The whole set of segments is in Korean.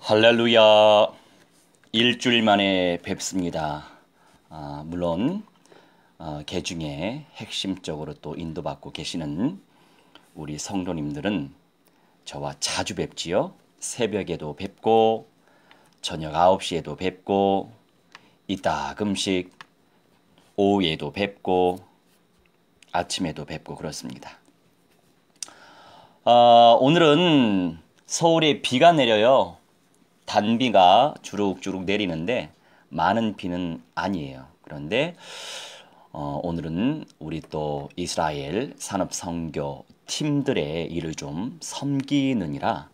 할렐루야. 일주일 만에 뵙습니다. 물론 개중에 핵심적으로 또 인도받고 계시는 우리 성도님들은 저와 자주 뵙지요. 새벽에도 뵙고 저녁 9시에도 뵙고 이따금씩 오후에도 뵙고 아침에도 뵙고 그렇습니다. 오늘은 서울에 비가 내려요. 단비가 주룩주룩 내리는데 많은 비는 아니에요. 그런데 오늘은 우리 또 이스라엘 산업선교 팀들의 일을 좀 섬기느니라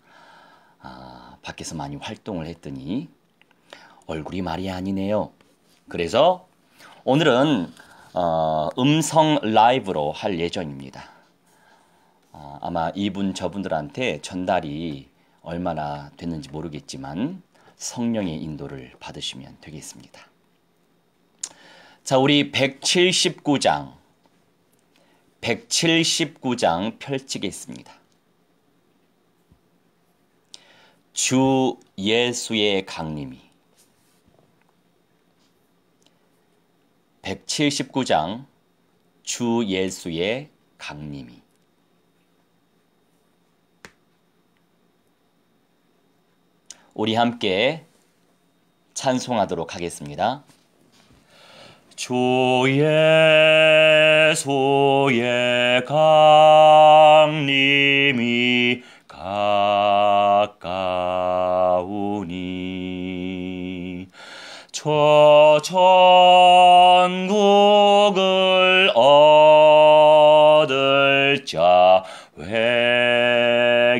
밖에서 많이 활동을 했더니 얼굴이 말이 아니네요. 그래서 오늘은 음성 라이브로 할 예정입니다. 아마 이분 저분들한테 전달이 얼마나 됐는지 모르겠지만 성령의 인도를 받으시면 되겠습니다. 자, 우리 179장 펼치겠습니다. 주 예수의 강림이 179장 주 예수의 강림이 우리 함께 찬송하도록 하겠습니다. 주 예수의 강림이 가까우니 저 천국을 얻을 자 회개하라.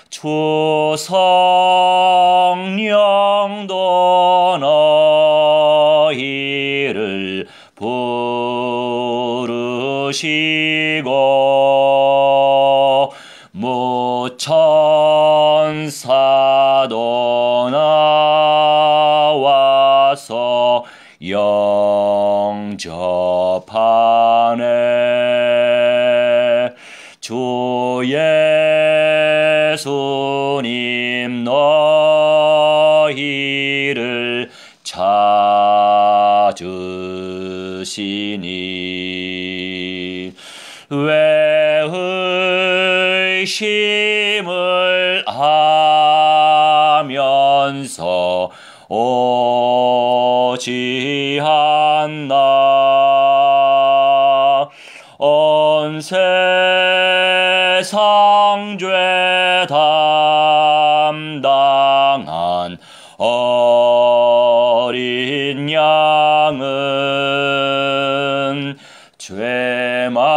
주 성령도 너희를 부르시고 무천사도 나와서 영접하네. 주 예수님 너희를 찾으시니 왜 의심을 하면서 오지 않나. 온 세상 죄 담당한 어린 양은 죄 많은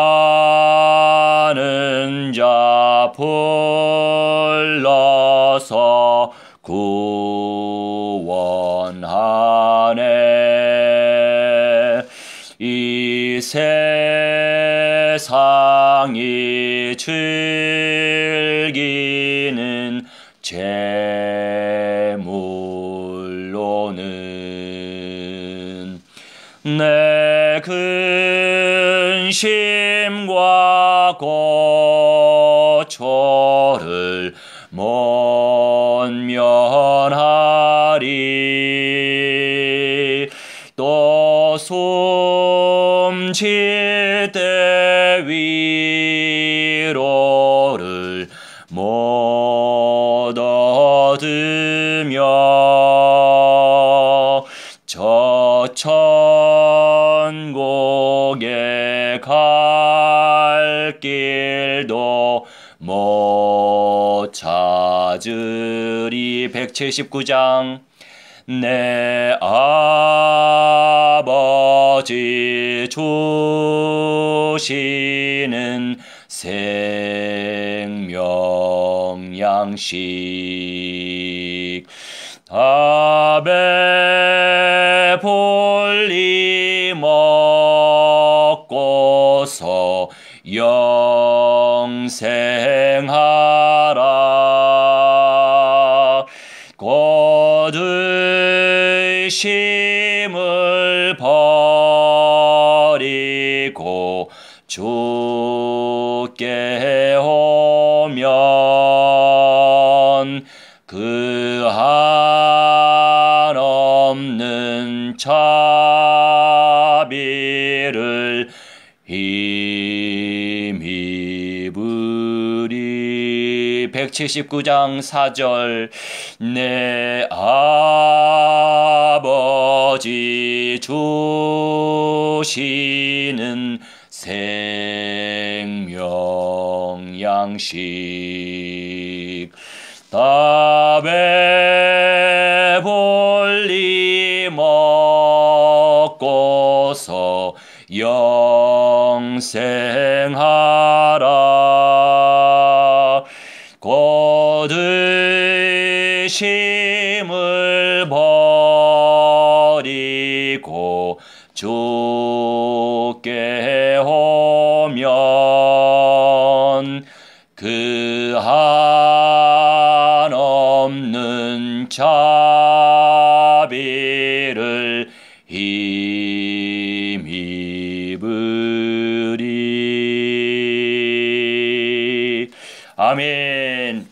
자 불러서 구원하네. 이 세상이 즐기는 재물로는 내 근심과 고초를 못 면하리. 또 숨쉴 때 위로를 못 얻으며 저 천국에 갈 길도 못 찾으리. 179장 내 아버지 주시는 생명 양식 다 배불리 먹고서 영생하라. 곧 의심을 버리고 주께 오며 하면 그 한없는 자비를 힘입으리. 179장 4절. 내 아버지 주시는 생명 양식 다 배불리 먹고서 영생하라. 거드심을 버리고 주께 오면 그 한없는 자비를 힘입으리. 아멘.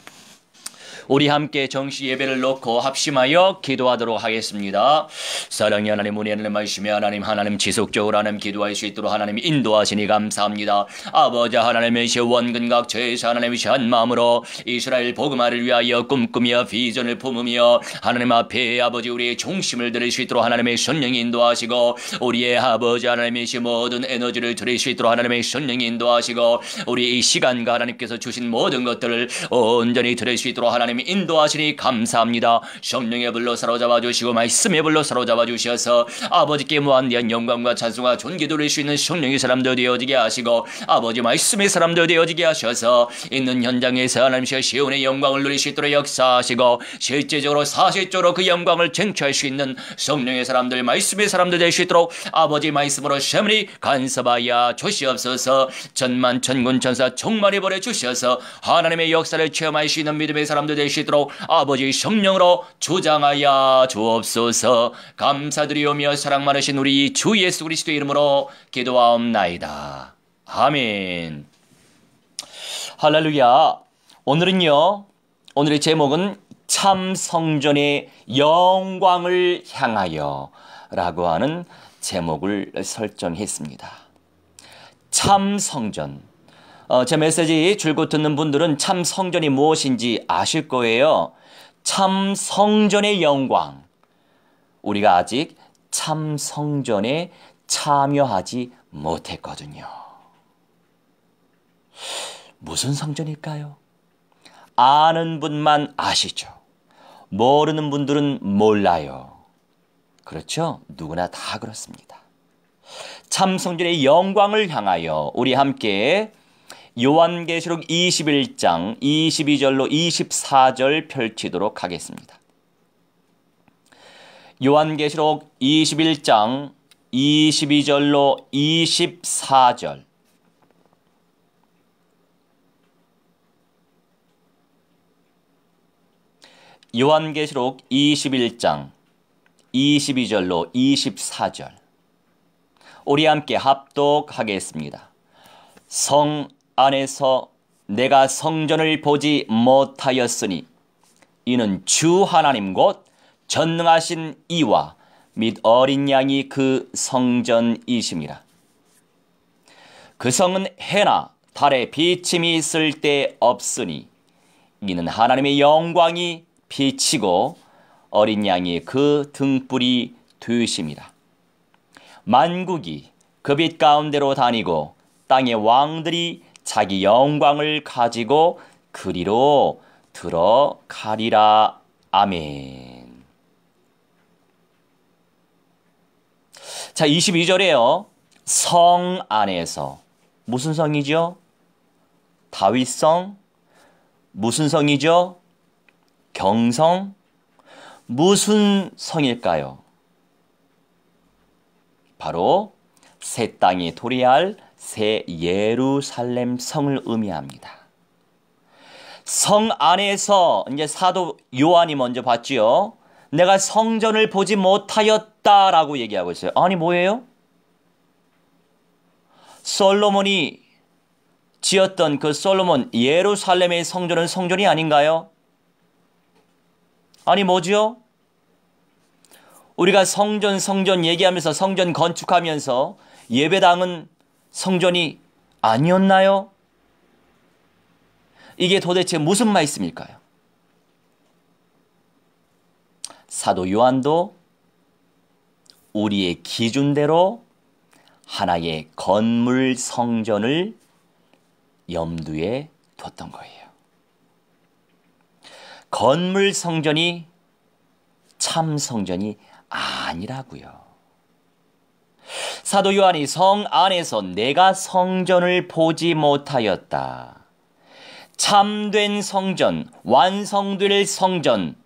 우리 함께 정시 예배를 놓고 합심하여 기도하도록 하겠습니다. 사랑의 하나님, 은혜의 하나님, 말씀의 하나님 지속적으로 하나님 기도할 수 있도록 하나님 인도하시니 감사합니다. 아버지 하나님의 원근각 죄에서 하나님의 한 마음으로 이스라엘 복음화를 위하여 꿈꾸며 비전을 품으며 하나님 앞에 아버지 우리의 중심을 드릴 수 있도록 하나님의 성령이 인도하시고, 우리의 아버지 하나님의 모든 에너지를 드릴 수 있도록 하나님의 성령이 인도하시고, 우리 이 시간과 하나님께서 주신 모든 것들을 온전히 드릴 수 있도록 하나님 인도하시니 감사합니다. 성령의 불로 사로잡아 주시고 말씀의 불로 사로잡아 주셔서 아버지께 무한대한 영광과 찬송과 존귀 돌릴 수 있는 성령의 사람들 되어지게 하시고, 아버지 말씀의 사람들 되어지게 하셔서 있는 현장에서 하나님의 시온의 영광을 누릴 수 있도록 역사하시고, 실제적으로 사실적으로 그 영광을 쟁취할 수 있는 성령의 사람들, 말씀의 사람들 될 수 있도록 아버지 말씀으로 샘리 간섭하여 주시옵소서. 천만 천군 천사 종말이 보내 주셔서 하나님의 역사를 체험할 수 있는 믿음의 사람들 될 수 있도록 아버지 성령으로 주장하여 주옵소서. 감사드리오며 사랑 많으신 우리 주 예수 그리스도의 이름으로 기도하옵나이다. 아멘. 할렐루야. 오늘의 제목은 참 성전의 영광을 향하여 라고 하는 제목을 설정했습니다. 참 성전. 제 메시지 줄곧 듣는 분들은 참 성전이 무엇인지 아실 거예요. 참 성전의 영광. 우리가 아직 참 성전에 참여하지 못했거든요. 무슨 성전일까요? 아는 분만 아시죠. 모르는 분들은 몰라요. 그렇죠? 누구나 다 그렇습니다. 참 성전의 영광을 향하여 우리 함께 요한계시록 21장 22절로 24절 펼치도록 하겠습니다. 요한계시록 21장 22절로 24절. 요한계시록 21장 22절로 24절. 우리 함께 합독하겠습니다. 성 안에서 내가 성전을 보지 못하였으니 이는 주 하나님 곧 전능하신 이와 및 어린 양이 그 성전이심이라. 그 성은 해나 달에 비침이 있을 때 없으니 이는 하나님의 영광이 비치고 어린 양이 그 등불이 되심이라. 만국이 그 빛 가운데로 다니고 땅의 왕들이 자기 영광을 가지고 그리로 들어가리라. 아멘. 자, 22절에요. 성 안에서. 무슨 성이죠? 다윗성? 무슨 성이죠? 경성? 무슨 성일까요? 바로 새 땅이 도래할 새 예루살렘 성을 의미합니다. 성 안에서 이제 사도 요한이 먼저 봤지요. 내가 성전을 보지 못하였다라고 얘기하고 있어요. 아니 뭐예요? 솔로몬이 지었던 그 솔로몬 예루살렘의 성전은 성전이 아닌가요? 아니 뭐지요? 우리가 성전 얘기하면서 성전 건축하면서 예배당은 성전이 아니었나요? 이게 도대체 무슨 말씀일까요? 사도 요한도 우리의 기준대로 하나의 건물 성전을 염두에 뒀던 거예요. 건물 성전이 참 성전이 아니라고요. 사도 요한이 성 안에서 내가 성전을 보지 못하였다. 참된 성전, 완성될 성전,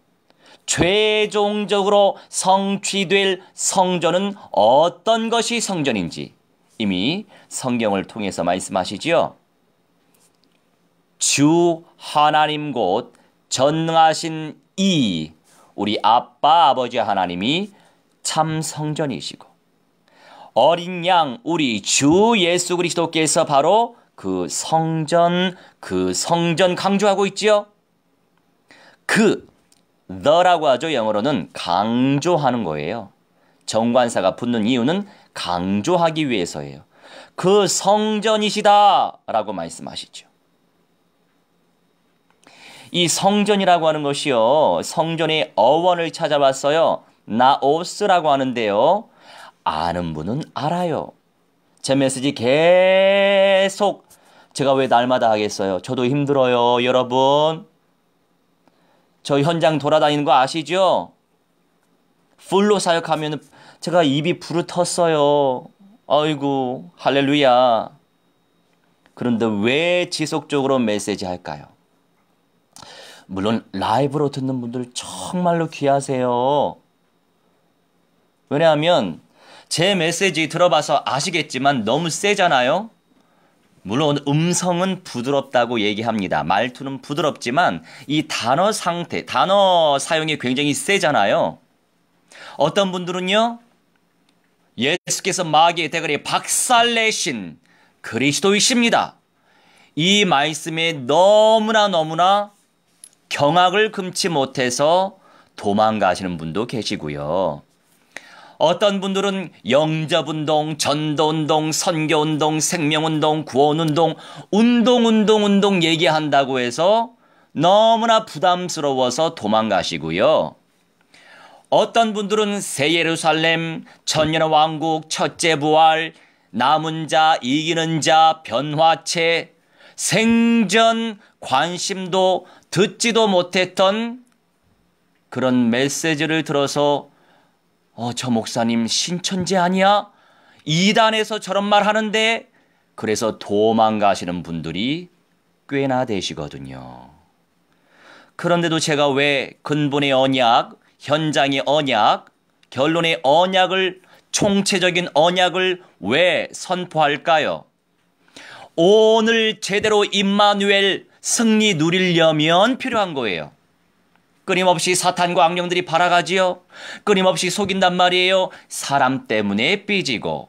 최종적으로 성취될 성전은 어떤 것이 성전인지 이미 성경을 통해서 말씀하시지요. 주 하나님 곧 전능하신 이 우리 아빠 아버지 하나님이 참 성전이시고 어린 양 우리 주 예수 그리스도께서 바로 그 성전 강조하고 있지요. the라고 하죠. 영어로는 강조하는 거예요. 정관사가 붙는 이유는 강조하기 위해서예요. 그 성전이시다 라고 말씀하시죠. 이 성전이라고 하는 것이요. 성전의 어원을 찾아봤어요. 나오스라고 하는데요. 아는 분은 알아요. 제 메시지 계속 제가 왜 날마다 하겠어요. 저도 힘들어요. 여러분. 저 현장 돌아다니는 거 아시죠? 풀로 사역하면 제가 입이 부르텄어요. 아이고 할렐루야. 그런데 왜 지속적으로 메시지 할까요? 물론 라이브로 듣는 분들 정말로 귀하세요. 왜냐하면 제 메시지 들어봐서 아시겠지만 너무 세잖아요. 물론 음성은 부드럽다고 얘기합니다. 말투는 부드럽지만 이 단어 사용이 굉장히 세잖아요. 어떤 분들은요. 예수께서 마귀의 대가리에 박살내신 그리스도이십니다. 이 말씀에 너무나 경악을 금치 못해서 도망가시는 분도 계시고요. 어떤 분들은 영접운동, 전도운동, 선교운동, 생명운동, 구원운동, 운동 얘기한다고 해서 너무나 부담스러워서 도망가시고요. 어떤 분들은 새 예루살렘, 천년의 왕국, 첫째 부활, 남은 자, 이기는 자, 변화체, 생전 관심도 듣지도 못했던 그런 메시지를 들어서 저 목사님 신천지 아니야? 이단에서 저런 말 하는데 그래서 도망가시는 분들이 꽤나 되시거든요. 그런데도 제가 왜 근본의 언약, 현장의 언약, 결론의 언약을 총체적인 언약을 왜 선포할까요? 오늘 제대로 임마누엘 승리 누리려면 필요한 거예요. 끊임없이 사탄과 악령들이 발아가지요. 끊임없이 속인단 말이에요. 사람 때문에 삐지고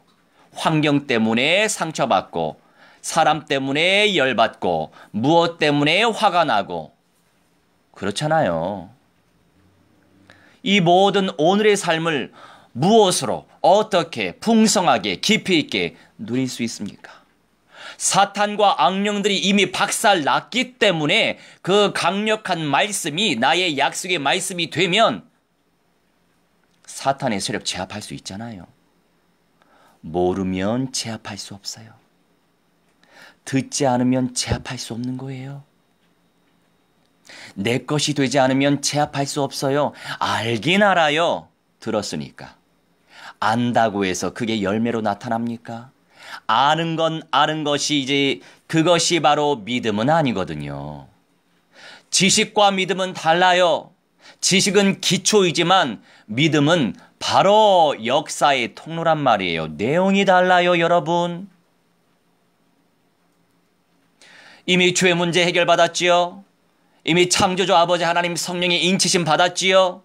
환경 때문에 상처받고 사람 때문에 열받고 무엇 때문에 화가 나고 그렇잖아요. 이 모든 오늘의 삶을 무엇으로 어떻게 풍성하게 깊이 있게 누릴 수 있습니까? 사탄과 악령들이 이미 박살 났기 때문에 그 강력한 말씀이 나의 약속의 말씀이 되면 사탄의 세력 제압할 수 있잖아요. 모르면 제압할 수 없어요. 듣지 않으면 제압할 수 없는 거예요. 내 것이 되지 않으면 제압할 수 없어요. 알긴 알아요. 들었으니까. 안다고 해서 그게 열매로 나타납니까? 아는 건 아는 것이 이제 그것이 바로 믿음은 아니거든요. 지식과 믿음은 달라요. 지식은 기초이지만 믿음은 바로 역사의 통로란 말이에요. 내용이 달라요, 여러분. 이미 죄 문제 해결받았지요. 이미 창조주 아버지 하나님 성령의 인치심 받았지요.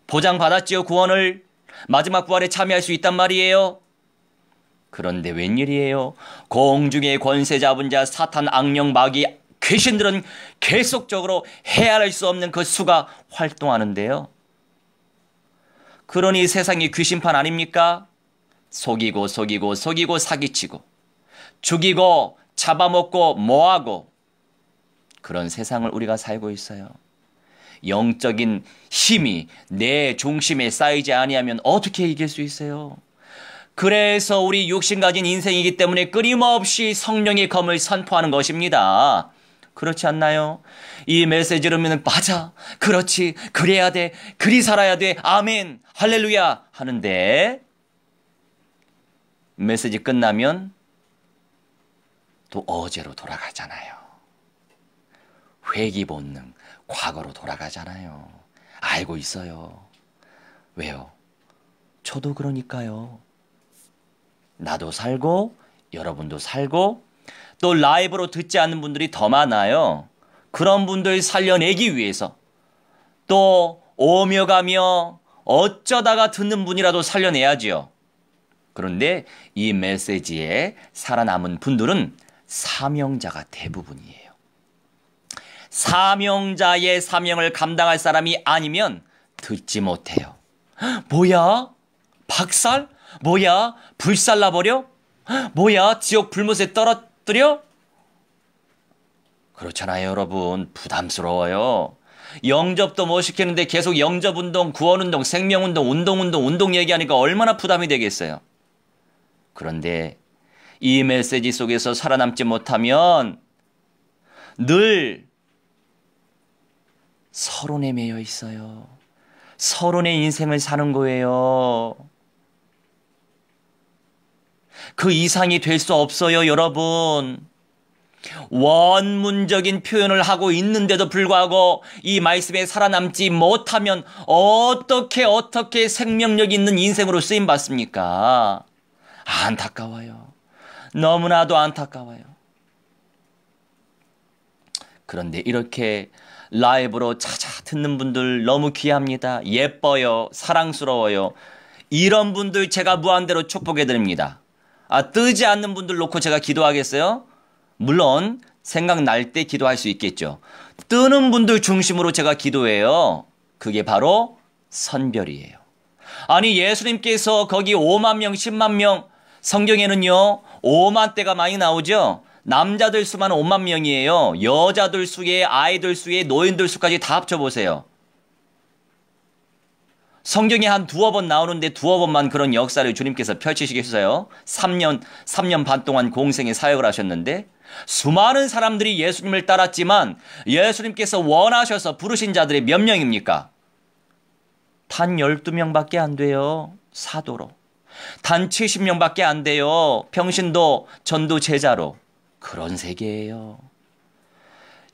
보장받았지요, 구원을. 마지막 부활에 참여할 수 있단 말이에요. 그런데 웬일이에요? 공중의 권세 잡은 자 사탄 악령 마귀 귀신들은 계속적으로 헤아릴 수 없는 그 수가 활동하는데요. 그러니 세상이 귀신판 아닙니까? 속이고 사기치고 죽이고 잡아먹고 모하고 그런 세상을 우리가 살고 있어요. 영적인 힘이 내 중심에 쌓이지 아니하면 어떻게 이길 수 있어요? 그래서 우리 육신 가진 인생이기 때문에 끊임없이 성령의 검을 선포하는 것입니다. 그렇지 않나요? 이 메시지를 들으면 맞아, 그렇지, 그래야 돼, 그리 살아야 돼, 아멘, 할렐루야 하는데 메시지 끝나면 또 어제로 돌아가잖아요. 회귀 본능, 과거로 돌아가잖아요. 알고 있어요. 왜요? 저도 그러니까요. 나도 살고 여러분도 살고 또 라이브로 듣지 않는 분들이 더 많아요. 그런 분들 살려내기 위해서 또 오며 가며 어쩌다가 듣는 분이라도 살려내야지요. 그런데 이 메시지에 살아남은 분들은 사명자가 대부분이에요. 사명자의 사명을 감당할 사람이 아니면 듣지 못해요. 뭐야? 박살? 뭐야? 불살라버려? 뭐야? 지옥 불못에 떨어뜨려? 그렇잖아요, 여러분. 부담스러워요. 영접도 못 시키는데 계속 영접운동, 구원운동, 생명운동, 운동 얘기하니까 얼마나 부담이 되겠어요. 그런데 이 메시지 속에서 살아남지 못하면 늘 서론에 매여 있어요. 서론의 인생을 사는 거예요. 그 이상이 될 수 없어요, 여러분. 원문적인 표현을 하고 있는데도 불구하고 이 말씀에 살아남지 못하면 어떻게 생명력 있는 인생으로 쓰임받습니까? 안타까워요. 너무나도 안타까워요. 그런데 이렇게 라이브로 찾아 듣는 분들 너무 귀합니다. 예뻐요. 사랑스러워요. 이런 분들 제가 무한대로 축복해드립니다. 뜨지 않는 분들 놓고 제가 기도하겠어요? 물론 생각날 때 기도할 수 있겠죠. 뜨는 분들 중심으로 제가 기도해요. 그게 바로 선별이에요. 아니 예수님께서 거기 5만 명, 10만 명 성경에는요 5만 대가 많이 나오죠. 남자들 수만 5만 명이에요. 여자들 수에 아이들 수에 노인들 수까지 다 합쳐보세요. 성경에 한 두어 번 나오는데 두어 번만 그런 역사를 주님께서 펼치시겠어요? 3년 반 동안 공생의 사역을 하셨는데 수많은 사람들이 예수님을 따랐지만 예수님께서 원하셔서 부르신 자들이 몇 명입니까? 단 12명밖에 안 돼요. 사도로. 단 70명밖에 안 돼요. 평신도 전도 제자로. 그런 세계예요.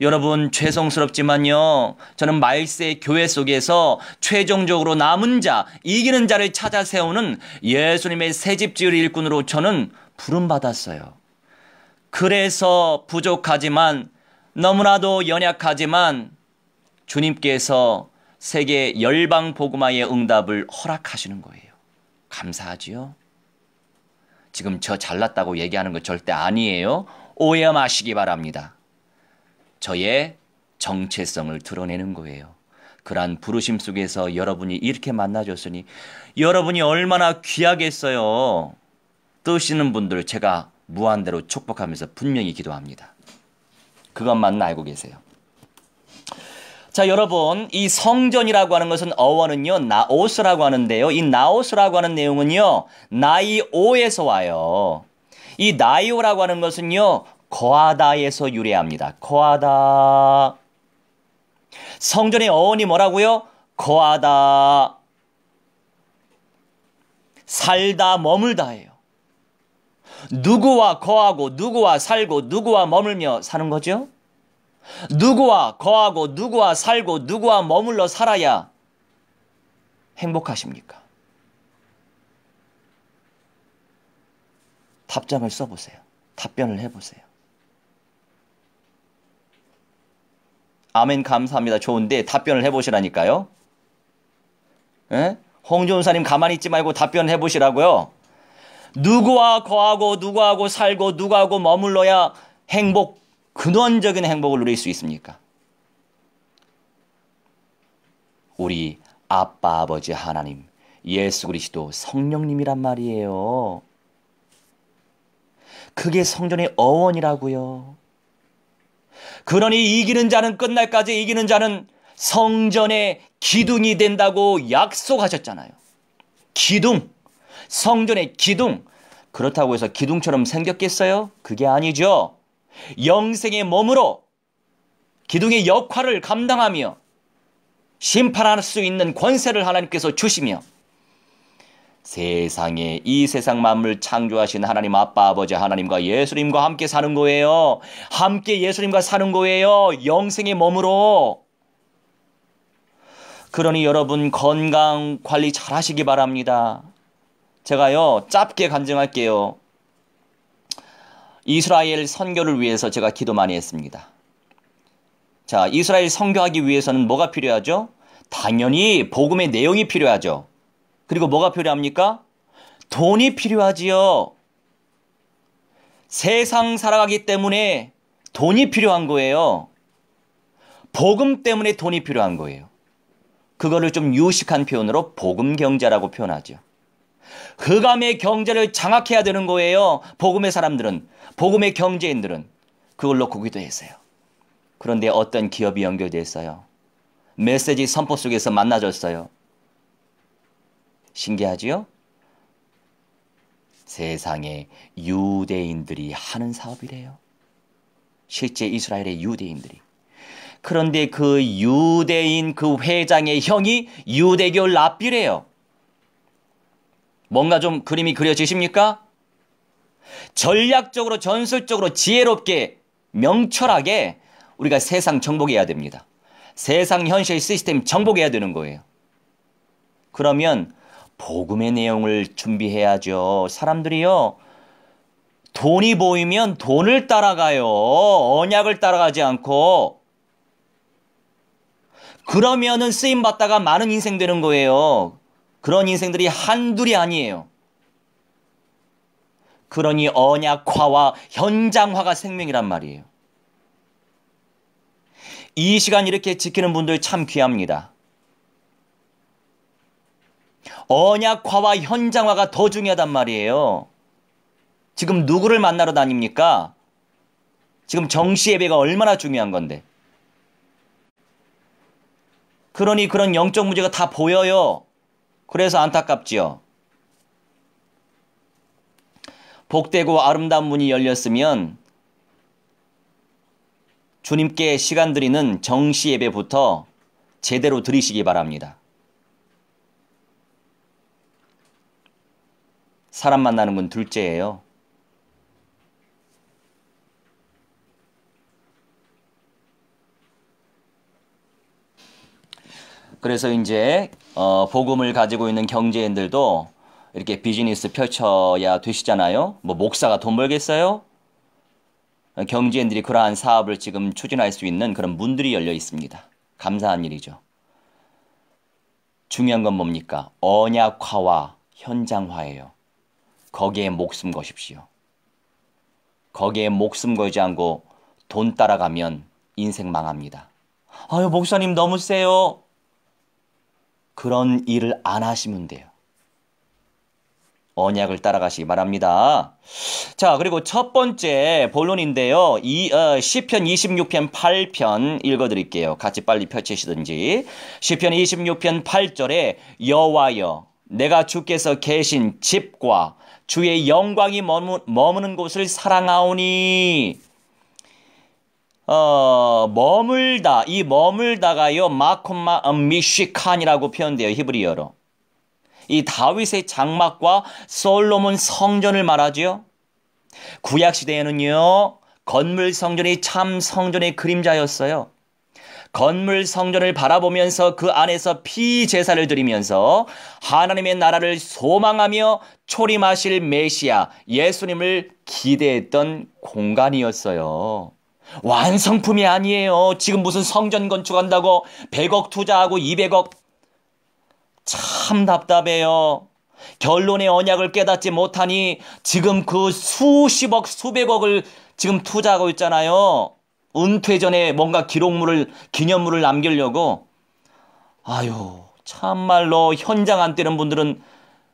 여러분 죄송스럽지만요. 저는 말세 교회 속에서 최종적으로 남은 자, 이기는 자를 찾아 세우는 예수님의 새집지을 일꾼으로 저는 부름받았어요. 그래서 부족하지만 너무나도 연약하지만 주님께서 세계 열방 복음화의 응답을 허락하시는 거예요. 감사하지요? 지금 저 잘났다고 얘기하는 거 절대 아니에요. 오해 마시기 바랍니다. 저의 정체성을 드러내는 거예요. 그러한 부르심 속에서 여러분이 이렇게 만나줬으니 여러분이 얼마나 귀하겠어요. 뜨시는 분들 제가 무한대로 축복하면서 분명히 기도합니다. 그것만 알고 계세요. 자, 여러분 이 성전이라고 하는 것은 어원은요 나오스라고 하는데요. 이 나오스라고 하는 내용은요 나이오에서 와요. 이 나이오라고 하는 것은요 거하다에서 유래합니다. 거하다. 성전의 어원이 뭐라고요? 거하다. 살다 머물다예요. 누구와 거하고 누구와 살고 누구와 머물며 사는 거죠? 누구와 거하고 누구와 살고 누구와 머물러 살아야 행복하십니까? 답장을 써보세요. 답변을 해보세요. 아멘 감사합니다. 좋은데 답변을 해보시라니까요. 에? 홍준사님 가만히 있지 말고 답변을 해보시라고요. 누구와 거하고 누구하고 살고 누구하고 머물러야 근원적인 행복을 누릴 수 있습니까? 우리 아빠 아버지 하나님, 예수 그리스도 성령님이란 말이에요. 그게 성전의 어원이라고요. 그러니 이기는 자는 끝날까지 이기는 자는 성전의 기둥이 된다고 약속하셨잖아요. 기둥, 성전의 기둥. 그렇다고 해서 기둥처럼 생겼겠어요? 그게 아니죠. 영생의 몸으로 기둥의 역할을 감당하며 심판할 수 있는 권세를 하나님께서 주시며 세상에 이 세상 만물 창조하신 하나님 아빠 아버지 하나님과 예수님과 함께 사는 거예요. 함께 예수님과 사는 거예요. 영생의 몸으로. 그러니 여러분 건강 관리 잘 하시기 바랍니다. 제가요 짧게 간증할게요. 이스라엘 선교를 위해서 제가 기도 많이 했습니다. 자, 이스라엘 선교하기 위해서는 뭐가 필요하죠? 당연히 복음의 내용이 필요하죠. 그리고 뭐가 필요합니까? 돈이 필요하지요. 세상 살아가기 때문에 돈이 필요한 거예요. 복음 때문에 돈이 필요한 거예요. 그거를 좀 유식한 표현으로 복음 경제라고 표현하죠. 흑암의 경제를 장악해야 되는 거예요. 복음의 사람들은, 복음의 경제인들은 그걸 놓고 기도했어요. 그런데 어떤 기업이 연결됐어요. 메시지 선포 속에서 만나줬어요. 신기하지요? 세상에 유대인들이 하는 사업이래요. 실제 이스라엘의 유대인들이. 그런데 그 유대인 그 회장의 형이 유대교 랍비래요. 뭔가 좀 그림이 그려지십니까? 전략적으로 전술적으로 지혜롭게 명철하게 우리가 세상 정복해야 됩니다. 세상 현실 시스템 정복해야 되는 거예요. 그러면 복음의 내용을 준비해야죠. 사람들이요. 돈이 보이면 돈을 따라가요. 언약을 따라가지 않고. 그러면은 쓰임받다가 많은 인생 되는 거예요. 그런 인생들이 한둘이 아니에요. 그러니 언약화와 현장화가 생명이란 말이에요. 이 시간 이렇게 지키는 분들 참 귀합니다. 언약화와 현장화가 더 중요하단 말이에요. 지금 누구를 만나러 다닙니까? 지금 정시 예배가 얼마나 중요한 건데. 그러니 그런 영적 문제가 다 보여요. 그래서 안타깝지요. 복되고 아름다운 문이 열렸으면 주님께 시간 드리는 정시 예배부터 제대로 드리시기 바랍니다. 사람 만나는 건 둘째예요. 그래서 이제 복음을 가지고 있는 경제인들도 이렇게 비즈니스 펼쳐야 되시잖아요. 뭐 목사가 돈 벌겠어요? 경제인들이 그러한 사업을 지금 추진할 수 있는 그런 문들이 열려 있습니다. 감사한 일이죠. 중요한 건 뭡니까? 언약화와 현장화예요. 거기에 목숨 거십시오. 거기에 목숨 걸지 않고 돈 따라가면 인생 망합니다. 아유, 목사님 너무 세요. 그런 일을 안 하시면 돼요. 언약을 따라가시기 바랍니다. 자, 그리고 첫 번째 본론인데요. 시편 26편 8편 읽어드릴게요. 같이 빨리 펼치시든지. 시편 26편 8절에 여호와여 내가 주께서 계신 집과 주의 영광이 머무는 곳을 사랑하오니 머물다, 이 머물다가요 마콤마 미쉬칸이라고 표현돼요. 히브리어로. 이 다윗의 장막과 솔로몬 성전을 말하죠. 구약시대에는요 건물 성전이 참 성전의 그림자였어요. 건물 성전을 바라보면서 그 안에서 피제사를 드리면서 하나님의 나라를 소망하며 초림하실 메시아 예수님을 기대했던 공간이었어요. 완성품이 아니에요. 지금 무슨 성전 건축한다고 100억 투자하고 200억. 참 답답해요. 결론의 언약을 깨닫지 못하니 지금 그 수십억, 수백억을 지금 투자하고 있잖아요. 은퇴 전에 뭔가 기념물을 남기려고. 아유, 참말로 현장 안 뛰는 분들은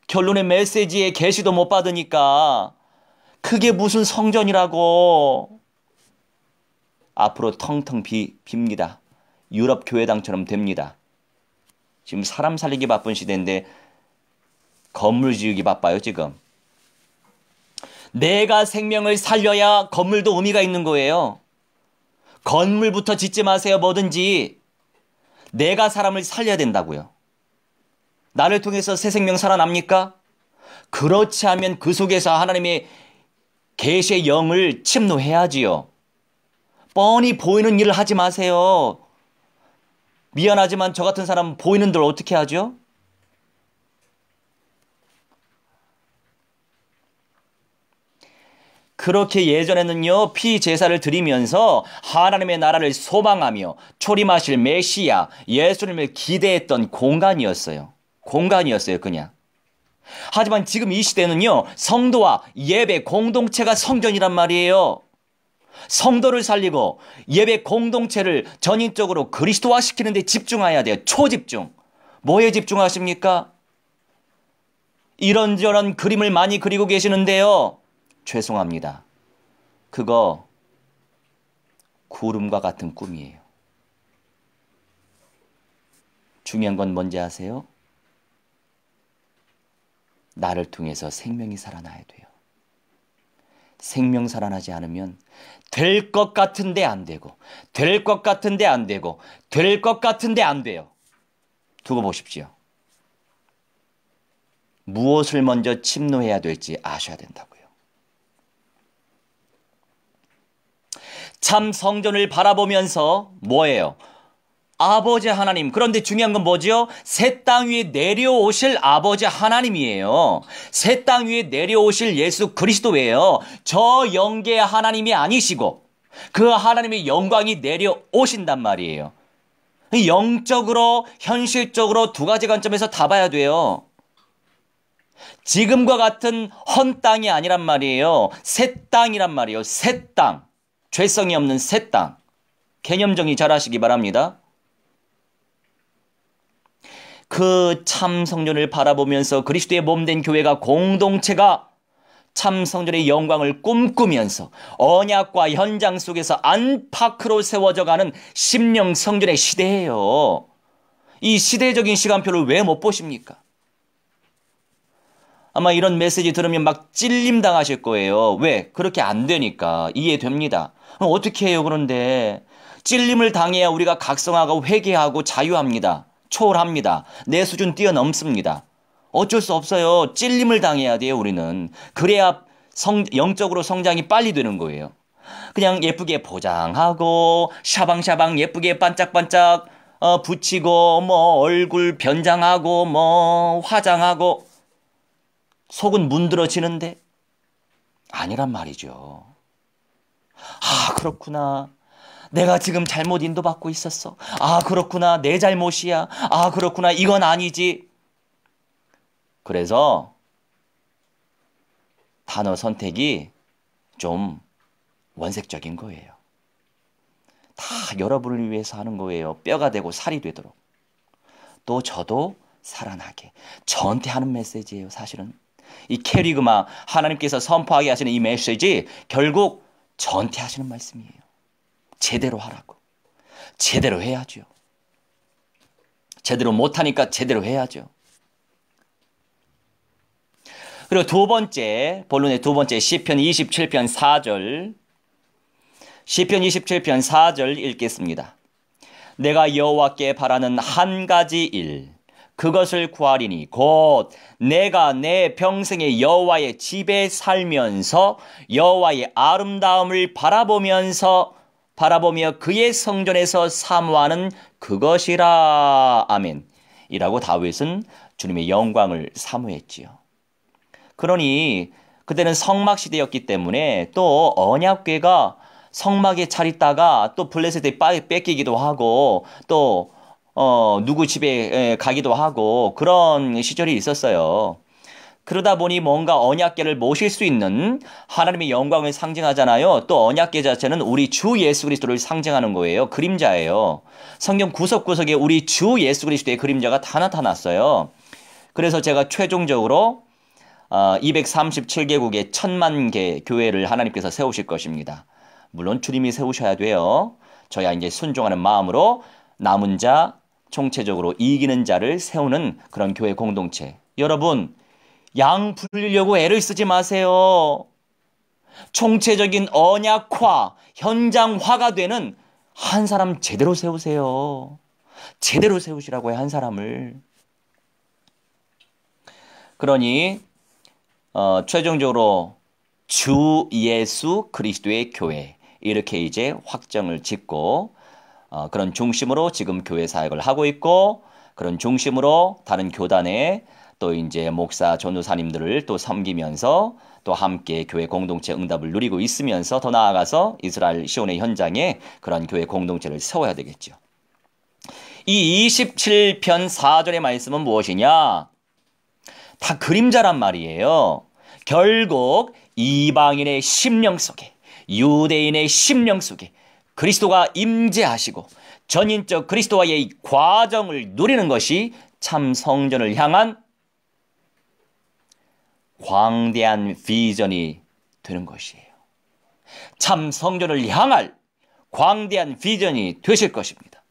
결론의 메시지에 계시도 못 받으니까 그게 무슨 성전이라고. 앞으로 텅텅 빕니다. 유럽 교회당처럼 됩니다. 지금 사람 살리기 바쁜 시대인데 건물 지으기 바빠요, 지금. 내가 생명을 살려야 건물도 의미가 있는 거예요. 건물부터 짓지 마세요, 뭐든지. 내가 사람을 살려야 된다고요. 나를 통해서 새 생명 살아납니까? 그렇지 않으면 그 속에서 하나님의 계시의 영을 침노해야지요. 뻔히 보이는 일을 하지 마세요. 미안하지만 저 같은 사람 보이는 대로 어떻게 하죠? 그렇게 예전에는요, 피제사를 드리면서 하나님의 나라를 소망하며 초림하실 메시아 예수님을 기대했던 공간이었어요. 그냥. 하지만 지금 이 시대는요, 성도와 예배 공동체가 성전이란 말이에요. 성도를 살리고 예배 공동체를 전인적으로 그리스도화시키는 데 집중해야 돼요. 초집중. 뭐에 집중하십니까? 이런저런 그림을 많이 그리고 계시는데요. 죄송합니다. 그거 구름과 같은 꿈이에요. 중요한 건 뭔지 아세요? 나를 통해서 생명이 살아나야 돼요. 생명 살아나지 않으면 될 것 같은데 안 되고, 될 것 같은데 안 되고, 될 것 같은데 안 돼요. 두고 보십시오. 무엇을 먼저 침노해야 될지 아셔야 된다고요. 참 성전을 바라보면서 뭐예요? 아버지 하나님. 그런데 중요한 건 뭐죠? 새 땅 위에 내려오실 아버지 하나님이에요. 새 땅 위에 내려오실 예수 그리스도예요. 저 영계의 하나님이 아니시고 그 하나님의 영광이 내려오신단 말이에요. 영적으로 현실적으로 두 가지 관점에서 다 봐야 돼요. 지금과 같은 헌 땅이 아니란 말이에요. 새 땅이란 말이에요. 새 땅. 죄성이 없는 새 땅. 개념 정리 잘 하시기 바랍니다. 그 참 성전을 바라보면서 그리스도의 몸된 교회가 공동체가 참 성전의 영광을 꿈꾸면서 언약과 현장 속에서 안팎으로 세워져가는 심령 성전의 시대예요. 이 시대적인 시간표를 왜 못 보십니까? 아마 이런 메시지 들으면 막 찔림 당하실 거예요. 왜? 그렇게 안 되니까. 이해됩니다. 어떻게 해요, 그런데? 찔림을 당해야 우리가 각성하고 회개하고 자유합니다. 초월합니다. 내 수준 뛰어넘습니다. 어쩔 수 없어요. 찔림을 당해야 돼요, 우리는. 그래야 영적으로 성장이 빨리 되는 거예요. 그냥 예쁘게 포장하고 샤방샤방 예쁘게 반짝반짝 붙이고 뭐 얼굴 변장하고 뭐 화장하고 속은 문드러지는데 아니란 말이죠. 아, 그렇구나. 내가 지금 잘못 인도받고 있었어. 아, 그렇구나. 내 잘못이야. 아, 그렇구나. 이건 아니지. 그래서 단어 선택이 좀 원색적인 거예요. 다 여러분을 위해서 하는 거예요. 뼈가 되고 살이 되도록. 또 저도 살아나게. 저한테 하는 메시지예요, 사실은. 이 캐리그마 하나님께서 선포하게 하시는 이 메시지 결국 저한테 하시는 말씀이에요. 제대로 하라고. 제대로 해야죠. 제대로 못하니까 제대로 해야죠. 그리고 두 번째, 본론의 두 번째 시편 27편 4절. 시편 27편 4절 읽겠습니다. 내가 여호와께 바라는 한 가지 일, 그것을 구하리니 곧 내가 내 평생에 여호와의 집에 살면서 여호와의 아름다움을 바라보며 그의 성전에서 사모하는 그것이라. 아멘. 이라고 다윗은 주님의 영광을 사모했지요. 그러니 그때는 성막 시대였기 때문에 또 언약궤가 성막에 잘 있다가 또 블레셋에 뺏기기도 하고 또 누구 집에 가기도 하고 그런 시절이 있었어요. 그러다 보니 뭔가 언약궤를 모실 수 있는 하나님의 영광을 상징하잖아요. 또 언약궤 자체는 우리 주 예수 그리스도를 상징하는 거예요. 그림자예요. 성경 구석구석에 우리 주 예수 그리스도의 그림자가 다 나타났어요. 그래서 제가 최종적으로 237개국의 1000만 개 교회를 하나님께서 세우실 것입니다. 물론 주님이 세우셔야 돼요. 저야 이제 순종하는 마음으로 남은 자, 총체적으로 이기는 자를 세우는 그런 교회 공동체. 여러분, 양 부리려고 애를 쓰지 마세요. 총체적인 언약화, 현장화가 되는 한 사람 제대로 세우세요. 제대로 세우시라고요, 한 사람을. 그러니 최종적으로 주 예수 그리스도의 교회 이렇게 이제 확정을 짓고 그런 중심으로 지금 교회 사역을 하고 있고 그런 중심으로 다른 교단에 또 이제 목사 전도사님들을 또 섬기면서 또 함께 교회 공동체 응답을 누리고 있으면서 더 나아가서 이스라엘 시온의 현장에 그런 교회 공동체를 세워야 되겠죠. 이 27편 4절의 말씀은 무엇이냐? 다 그림자란 말이에요. 결국 이방인의 심령 속에 유대인의 심령 속에 그리스도가 임재하시고 전인적 그리스도와의 과정을 누리는 것이 참 성전을 향한 광대한 비전이 되는 것이에요. 참 성전을 향할 광대한 비전이 되실 것입니다.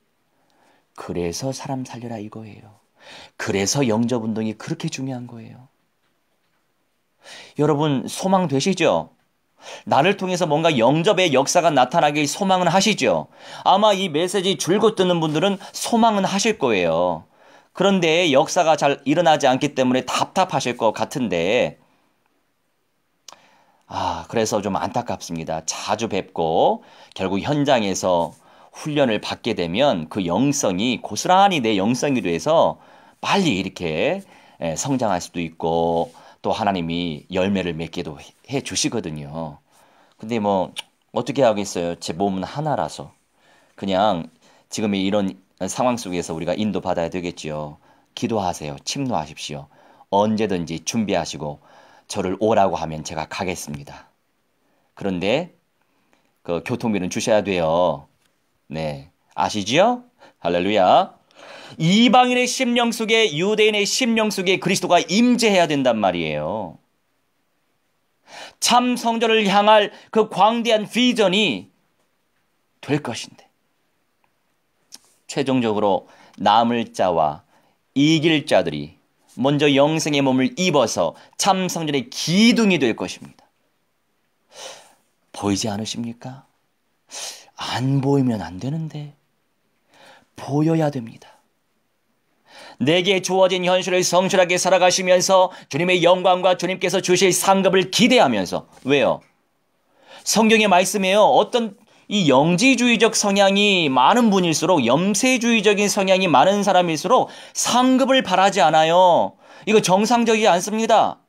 그래서 사람 살려라 이거예요. 그래서 영접운동이 그렇게 중요한 거예요. 여러분 소망 되시죠? 나를 통해서 뭔가 영접의 역사가 나타나길 소망은 하시죠? 아마 이 메시지 줄곧 듣는 분들은 소망은 하실 거예요. 그런데 역사가 잘 일어나지 않기 때문에 답답하실 것 같은데 그래서 좀 안타깝습니다. 자주 뵙고 결국 현장에서 훈련을 받게 되면 그 영성이 고스란히 내 영성이 돼서 빨리 이렇게 성장할 수도 있고 또 하나님이 열매를 맺기도 해 주시거든요. 근데 뭐 어떻게 하겠어요. 제 몸은 하나라서 그냥 지금의 이런 상황 속에서 우리가 인도받아야 되겠지요. 기도하세요. 침노하십시오. 언제든지 준비하시고 저를 오라고 하면 제가 가겠습니다. 그런데 그 교통비는 주셔야 돼요. 네, 아시지요? 할렐루야. 이방인의 심령 속에 유대인의 심령 속에 그리스도가 임재해야 된단 말이에요. 참 성전을 향할 그 광대한 비전이 될 것인데 최종적으로 남을 자와 이길 자들이 먼저 영생의 몸을 입어서 참 성전의 기둥이 될 것입니다. 보이지 않으십니까? 안 보이면 안 되는데 보여야 됩니다. 내게 주어진 현실을 성실하게 살아가시면서 주님의 영광과 주님께서 주실 상급을 기대하면서 왜요? 성경의 말씀에요. 어떤 이 영지주의적 성향이 많은 분일수록 염세주의적인 성향이 많은 사람일수록 상급을 바라지 않아요. 이거 정상적이지 않습니다.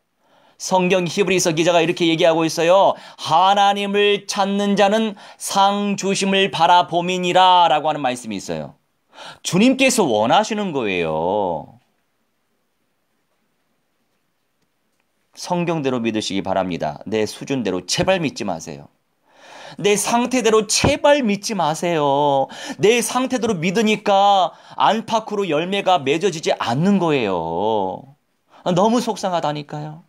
성경 히브리서 기자가 이렇게 얘기하고 있어요. 하나님을 찾는 자는 상 주심을 바라봄이니라 라고 하는 말씀이 있어요. 주님께서 원하시는 거예요. 성경대로 믿으시기 바랍니다. 내 수준대로 제발 믿지 마세요. 내 상태대로 제발 믿지 마세요. 내 상태대로 믿으니까 안팎으로 열매가 맺어지지 않는 거예요. 너무 속상하다니까요.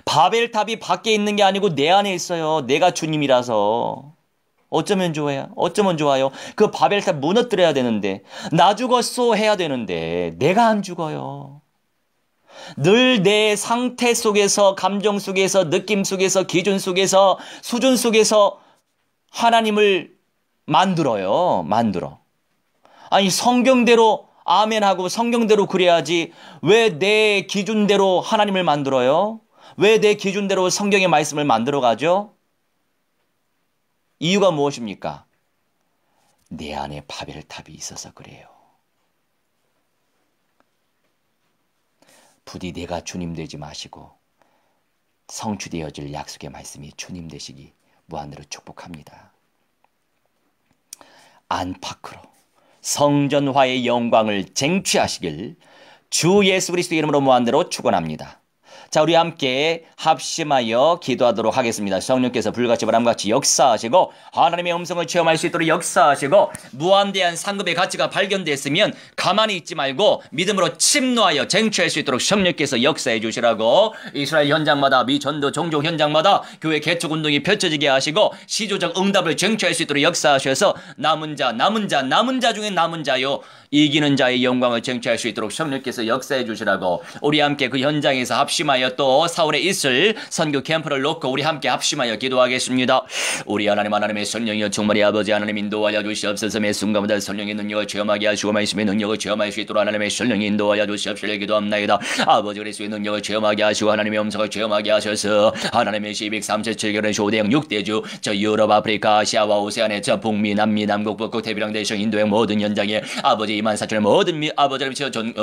바벨탑이 밖에 있는 게 아니고 내 안에 있어요. 내가 주님이라서. 어쩌면 좋아요? 어쩌면 좋아요? 그 바벨탑 무너뜨려야 되는데 나 죽었소 해야 되는데 내가 안 죽어요. 늘 내 상태 속에서 감정 속에서 느낌 속에서 기준 속에서 수준 속에서 하나님을 만들어요. 만들어. 아니 성경대로 아멘하고 성경대로 그래야지 왜 내 기준대로 하나님을 만들어요? 왜 내 기준대로 성경의 말씀을 만들어가죠? 이유가 무엇입니까? 내 안에 바벨탑이 있어서 그래요. 부디 내가 주님 되지 마시고 성취되어질 약속의 말씀이 주님 되시기 무한으로 축복합니다. 안팎으로 성전화의 영광을 쟁취하시길 주 예수 그리스도 이름으로 무한대로 축원합니다. 자, 우리 함께 합심하여 기도하도록 하겠습니다. 성령께서 불같이 바람같이 역사하시고 하나님의 음성을 체험할 수 있도록 역사하시고 무한대한 상급의 가치가 발견됐으면 가만히 있지 말고 믿음으로 침노하여 쟁취할 수 있도록 성령께서 역사해 주시라고 이스라엘 현장마다 미 전도 종족 현장마다 교회 개척 운동이 펼쳐지게 하시고 시조적 응답을 쟁취할 수 있도록 역사하셔서 남은 자 중에 남은 자요 이기는 자의 영광을 쟁취할 수 있도록 성령께서 역사해 주시라고 우리 함께 그 현장에서 합심하여 또 4월에 있을 선교 캠프를 놓고 우리 함께 합심하여 기도하겠습니다. 우리 하나님의 성령이여 충만히 아버지 하나님 인도하여 주시옵소서. 매 순간마다 성령의 능력을 체험하게 하시고 말씀의 능력을 체험할 수 있도록 하나님의 성령이 인도하여 주시옵소서. 기도합나이다. 아버지 그리스도의 능력을 체험하게 하시고 하나님의 음성을 체험하게 하셔서 하나님의 1237결혼 초대형 6대주 저 유럽 아프리카 아시아와 오세안의 저 북미 남미 남극 북극 태평양 대륙 인도의 모든 현장에 아버지 24,000의 모든 아버지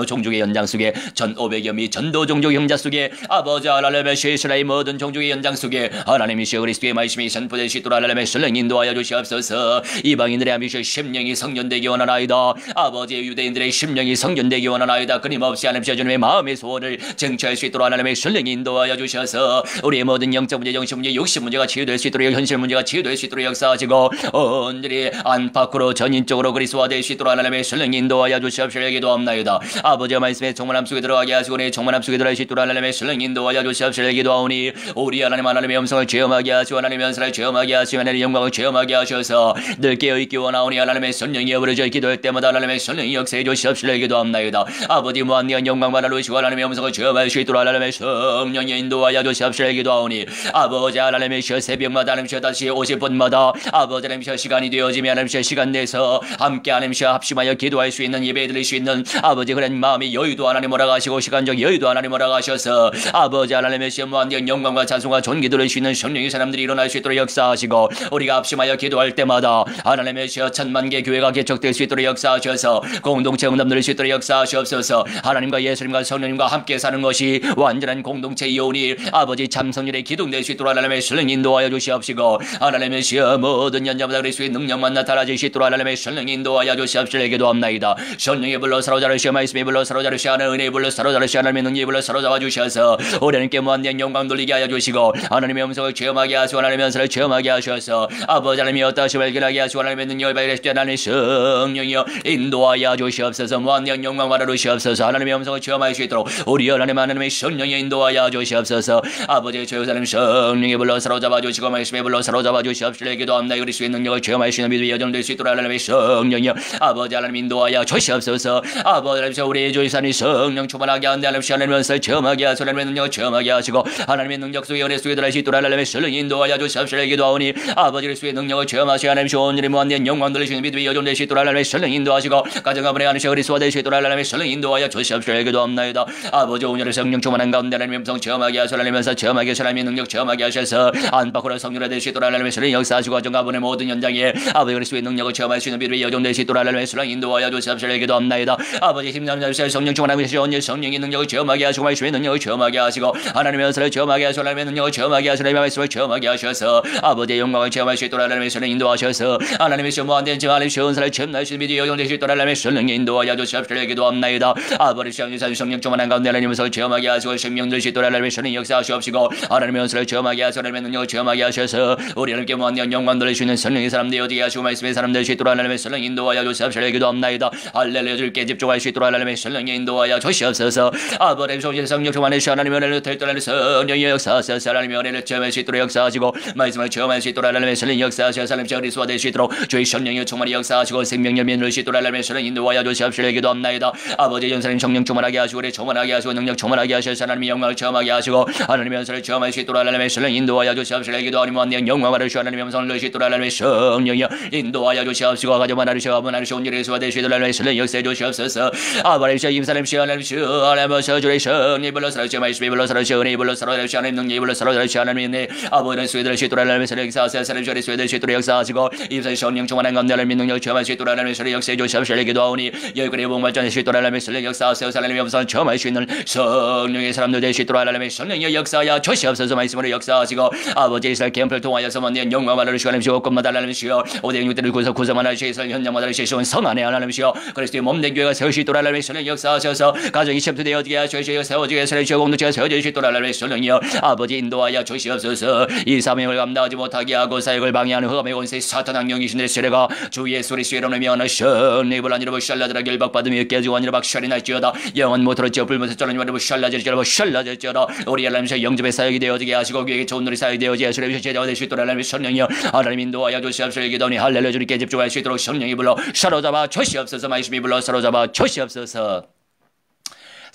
종족의 현장 속에 1,500여 미 전도 종족 형제 속에 아버지 하나님의 시스라의 모든 종족의 현장 속에 하나님이시여 그리스도의 말씀이 선포될 수 있도록 하나님의 성령 인도하여 주시옵소서. 이방인들의 암이시여 심령이 성전되기 원하나이다. 아버지의 유대인들의 심령이 성전되기 원하나이다. 끊임없이 하나님이시여 주님의 마음의 소원을 쟁취할 수 있도록 하나님의 성령 인도하여 주셔서 우리의 모든 영적 문제, 정신 문제, 욕심 문제가 치유될 수 있도록 현실 문제가 치유될 수 있도록 역사하시고 온전히 안팎으로 전인적으로 그리스도화될 수 있도록 하나님의 성령 인도하여 주시옵소서. 기도합나이다. 아버지의 말씀에 정말 속에 들어가게 하시고 내 정말 속에 들어갈 수 있도록 하나님의 성령 인도하여 주시옵소서. 기도하오니 우리 하나님의 음성을 체험하게 하시고 하나님의 은사를 체험하게 하시고 하나님의 영광을 체험하게 하셔서 늘 깨어있기 원하오니 하나님의 성령이 어부러져 기도할 때마다 하나님의 성령이 역사해 주시옵소서. 기도합나이다. 아버지 무한대한 영광만 나누시고 하나님의 음성을 체험할 수 있도록 하나님의 성령이 인도하여 주시옵소서. 기도하오니 아버지 하나님의 새벽마다 하나님의 다시 50분마다 아버지 하나님의 시간이 되어지면 하나님의 시간 내서 함께 하나님의 합심하여 기도할 수 있는 예배 드릴 수 있는 아버지 그런 마음의 여유도 하나님 몰아가시고 시간적 여유도 하나님 몰아가셔서 아버지 하나님의 무한대한 영광과 찬송과 존귀 들을 수 있는 성령의 사람들이 일어날 수 있도록 역사하시고 우리가 합심하여 기도할 때마다 하나님의 10,000만 개 교회가 개척될 수 있도록 역사하셔서 공동체 응답 누릴 수 있도록 역사하시옵소서. 하나님과 예수님과 성령님과 함께 사는 것이 완전한 공동체 이혼이 아버지 참성률에 기둥될 수 있도록 하나님의 성령 인도하여 주시옵시고 하나님의 모든 연자마다 그리스도의 능력만 나타나질 수 있도록 하나님의 성령 인도하여 주시옵시고 기도합나이다. 성령이 불러 사로잡으시오 말씀이 불러 사로잡으시오 하나님의 은혜에 불러 사로잡으시오 하나님의 능력이 불러 사로잡아 주셔서 우리 하나님께 무한대한 영광 돌리게 하여 주시고 하나님의 음성을 체험하게 하시고 하나님의 은사를 체험하게 하셔서 아버지 하나님이 어떠하시 발견하게 하시고 하나님의 능력을 발견하시고 하나님의 성령이여 인도하여 주시옵소서. 무한대한 영광 받아 주시옵소서. 하나님의 음성을 체험할 수 있도록 우리 하나님의 성령이 인도하여 주시옵소서. 아버지의 죄의 하나님 성령이 불러 사로잡아 주시고 말씀에 불러 사로잡아 주시옵소서. 기도합니다. 그리스도의 능력을 체험할 수 있는 믿음의 여정될 수 있도록 하나님의 성령이여 아버지 하나님 인도하여 주시옵소서. 아버지 하나님 우리의 조이사님 성령 충만하게 하는데 하나님의 은사를 체험하게 하시고 하나님의 능력을 체험하게 하시고 하나님의 능력 속에 은혜 속에 들어갈 수 있도록 하나님의 성령이 인도하여 주시옵소서. 기도하오니 아버지 그리스도의 능력을 체험하시고 하나님 온전히 무한대한 영광 돌리시는 믿음의 여정될 수 있도록 하나님의 성령 인도하시고 가정가문에 하나님의 그리스도와 될 수 있도록 하나님의 성령 인도하여 주시옵소서. 기도합나이다. 아버지 온전히 성령 충만한 가운데 하나님의 음성 체험하게 하시고 하나님의 은사 체험하게 하시고 하나님의 능력 체험하게 하셔서 안팎으로 성령화 될 수 있도록 하나님의 성령 역사하시고 가정가문의 모든 현장에 아버지 그리스도의 능력을 체험할 수 있는 믿음의 여정될 수 있도록 하나님의 성령 인도하여 주시옵소서. 기도합나이다. 아버지 힘나는 성령 충만하시고 온전히 성령의 능력을 체험하게 하시고 말씀의 능력을 체험하게 하시고 하나님의 은사를 체험하게 하시고 하나님의 능력을 체험하게 하시고 하나님의 말씀을 체험하게 하셔서 아버지의 영광을 체험할 수 있도록 하나님의 성령 인도하셔서 하나님의 무한대한 하나님의 은사를 체험할 수 있는 믿음의 여정될 수 있도록 하나님의 성령 인도하여 주시옵소서. 기도합나이다. 아버지 성령 충만한 가운데 하나님의 은사를 체험하게 하시고 생명 될 수 있도록 하나님의 성령 역사하시옵시고 하나님의 은사를 체험하게 하시고 하나님의 능력을 체험하게 하셔서 우리 하나님께 무한대한 영광 돌릴 수 있는 성령의 사람들 어디게 하시고 말씀의 사람 될 수 있도록 하나님의 성령 인도하여 주시옵소서. 기도합나이다. 할렐루야 주께 집중할 수 있도록 하나님의 성령 인도하여 주시옵소서. 아버지 성령 충만해 주시고 하나님의 은혜를 될 성령의 역사하셔서 하나님의 은혜를 체험할 수 있도록 역사하시고 말씀을 체험할 수 있도록 하나님의 성령 역사하셔서 하나님의 그리스도와 될 수 있도록 주의 성령의 충만히 역사하시고 생명 열매 누릴 수 있도록 하나님의 성령 인도하여 주시옵소서. 기도합나이다. 아버지 전사님 성령 충만하게 하시고 우리 충만하게 하시고 능력 충만하게 하셔서 하나님의 영광을 체험하게 하시고 하나님의 은사를 체험할 수 있도록 하나님의 성령 인도하여 주시옵소서. 기도하니 무한대한 영광을 주시고 하나님의 음성을 누릴 수 있도록 하나님의 성령이 인도하여 주시옵시고 가져만 하시고 아버지 하시고 온전히 그리스도와 될 수 있도록 하나님의 성령 역사해 주시옵소서. 아버지 임사람시 하나님의 주의 성령이 불러서 말씀이 불러서 은혜이 불러서 하나님 능력이 불러서 하나님의 은혜 아버지는 수혜될 수 있도록 하나님의 성령 역사하셔서 하나님 주의 수혜될 수 있도록 역사하시고 임사의 성령 충만한 가운데 하나님의 능력을 체험할 수 있도록 하나님의 성령 역사해 주시옵소서. 기도하오니 열그의 복발전할 수 있도록 하나님의 성령 역사하셔서 하나님의 음성을 체험할 수 있는 성령의 사람들 될 수 있도록 하나님의 성령의 역사하여 주시옵소서. 말씀으로 역사하시고 아버지 이스라엘 캠프를 통하여서 만든 영광을 누리시고 하나님이시고 꽃마다 하나님이시여 506대를 구성만 하시고 현장마다 하시고 성 안에 하나님이시여 그리스도의 몸된 교회가 세울 수 있도록 하나님의 성령 역사하셔서 가정이 챔프되어 어디게 하시고 세워지게 하시고 공동체가 세워질 수 있도록 하나님의 성령이여 아버지 인도하여 주시옵소서. 이 사명을 감당하지 못하게 하고 사역을 방해하는 흑암의 권세 사탄 악령 귀신들의 세례가 주 예수 그리스도의 이름으로 명하는 성령을 아니라 샬라드라 결박받으며 깨지고 아니라 박샬이 날지어다. 영원 못으로 지어 불못에 쩔어니 말고 샬라질지어다. 우리 하나님의 영접의 사역이 되어지게 하시고 교회의 좋은 놀이 사역이 되어지게 예수님의 제자가 될 수 있도록 하나님의 성령이여 하나님 인도하여 주시옵소서. 기도하니 할렐루야 주님께 집중할 수 있도록 성령이 불러 사로잡아 주시옵소서. 말씀이 불러 사로잡아 주시옵소서.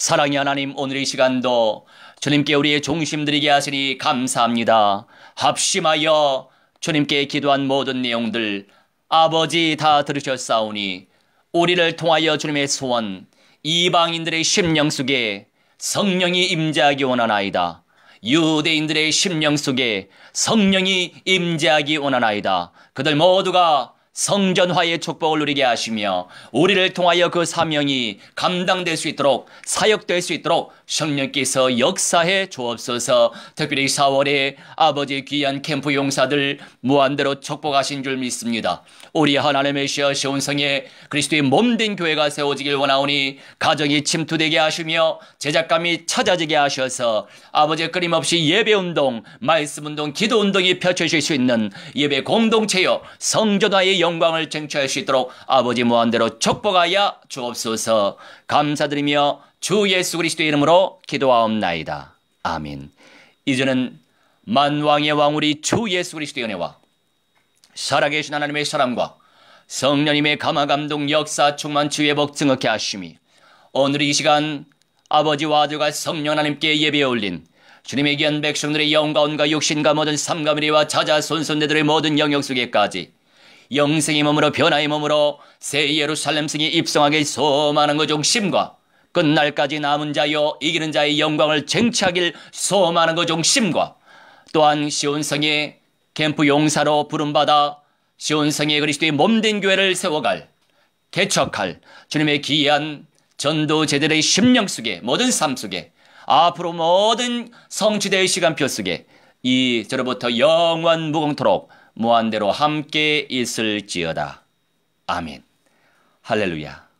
사랑의 하나님, 오늘 이 시간도 주님께 우리의 중심 드리게 하시니 감사합니다. 합심하여 주님께 기도한 모든 내용들 아버지 다 들으셨사오니 우리를 통하여 주님의 소원 이방인들의 심령 속에 성령이 임재하기 원하나이다. 유대인들의 심령 속에 성령이 임재하기 원하나이다. 그들 모두가 성전화의 축복을 누리게 하시며 우리를 통하여 그 사명이 감당될 수 있도록 사역될 수 있도록 성령께서 역사해 주옵소서. 특별히 4월에 아버지 귀한 캠프 용사들 무한대로 축복하신 줄 믿습니다. 우리 하나님의 시온성에 그리스도의 몸된 교회가 세워지길 원하오니 가정이 침투되게 하시며 제작감이 찾아지게 하셔서 아버지 끊임없이 예배운동, 말씀운동, 기도운동이 펼쳐질 수 있는 예배 공동체여 성전화의 영광을 쟁취할 수 있도록 아버지 무한대로 축복하여 주옵소서. 감사드리며 주 예수 그리스도의 이름으로 기도하옵나이다. 아멘. 이제는 만왕의 왕 우리 주 예수 그리스도의 은혜와 살아계신 하나님의 사랑과 성령님의 감화감동 역사 충만 치유의 복 증언케 하심이 오늘 이 시간 아버지와 아들과 성령 하나님께 예배에 올린 주님의 귀한 백성들의 영과 온과 육신과 모든 삶과 미래와 자자 손손대들의 모든 영역 속에까지 영생의 몸으로 변화의 몸으로 새 예루살렘 성에 입성하게 소망하는 그 중심과 끝날까지 남은 자여 이기는 자의 영광을 쟁취하길 소망하는 그 중심과 또한 시온성의 캠프 용사로 부름받아 시온성의 그리스도의 몸된 교회를 세워갈 개척할 주님의 귀한 전도 제들의 심령 속에 모든 삶 속에 앞으로 모든 성취될 시간표 속에 이 저로부터 영원 무궁토록 무한대로 함께 있을지어다. 아멘. 할렐루야.